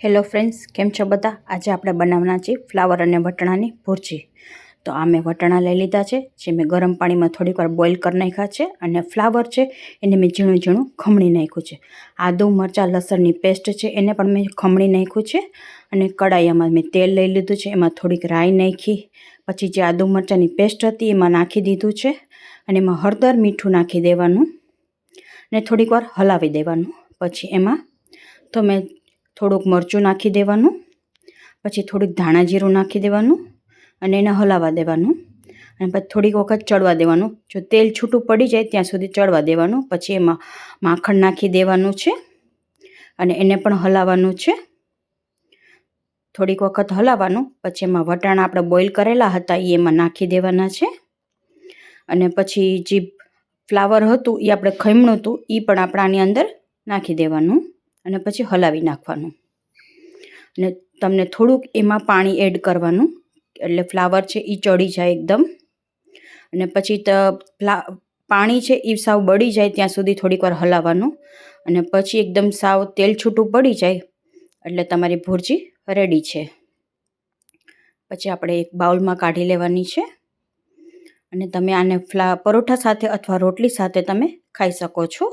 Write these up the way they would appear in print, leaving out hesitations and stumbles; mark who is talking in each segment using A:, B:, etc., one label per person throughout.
A: Hello friends, કેમ છો બધા? આજે આપણે બનાવવાના છે ફ્લાવર અને વટાણાની ભુરજી. તો આ મેં વટાણા લઈ લીધા છે, જે મેં ગરમ પાણીમાં થોડીક વાર બોઇલ કરી નાખ્યા છે. અને ફ્લાવર છે એને મેં ઝીણું ઝીણું ખમણી નાખ્યું છે. આદુ મરચાં લસણની પેસ્ટ છે એને પણ મેં ખમણી નાખ્યું છે. અને કડાઈમાં મેં તેલ લઈ લીધું છે, એમાં થોડીક રાઈ નાખી, પછી જે આદુ મરચાંની પેસ્ટ હતી એમાં નાખી દીધું છે. અને એમાં હળદર મીઠું નાખી દેવાનું ને થોડીક વાર હલાવી દેવાનું. પછી એમાં તો મેં થોડુંક મરચું નાખી દેવાનું, પછી થોડીક ધાણા જીરું નાખી દેવાનું અને એને હલાવવા દેવાનું. અને પછી થોડીક વખત ચડવા દેવાનું. જો તેલ છૂટું પડી જાય ત્યાં સુધી ચડવા દેવાનું. પછી એમાં માખણ નાખી દેવાનું છે અને એને પણ હલાવવાનું છે. થોડીક વખત હલાવવાનું. પછી એમાં વટાણા આપણે બોઇલ કરેલા હતા એ એમાં નાખી દેવાના છે. અને પછી જે ફ્લાવર હતું એ આપણે ખમણું હતું એ પણ આપણે આની અંદર નાખી દેવાનું અને પછી હલાવી નાખવાનું. અને તમને થોડુંક એમાં પાણી એડ કરવાનું, એટલે ફ્લાવર છે એ ચડી જાય એકદમ. અને પછી પાણી છે એ સાવ બળી જાય ત્યાં સુધી થોડીક વાર હલાવવાનું. અને પછી એકદમ સાવ તેલ છૂટું પડી જાય એટલે તમારી ભુરજી રેડી છે. પછી આપણે એક બાઉલમાં કાઢી લેવાની છે. અને તમે આને પરોઠા સાથે અથવા રોટલી સાથે તમે ખાઈ શકો છો.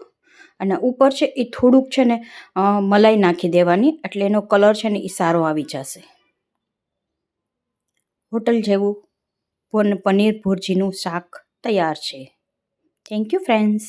A: અને ઉપર છે એ થોડુંક છે ને મલાઈ નાખી દેવાની, એટલે એનો કલર છે ને એ સારો આવી જશે. હોટલ જેવું પનીર ભુરજીનું શાક તૈયાર છે. Thank you friends.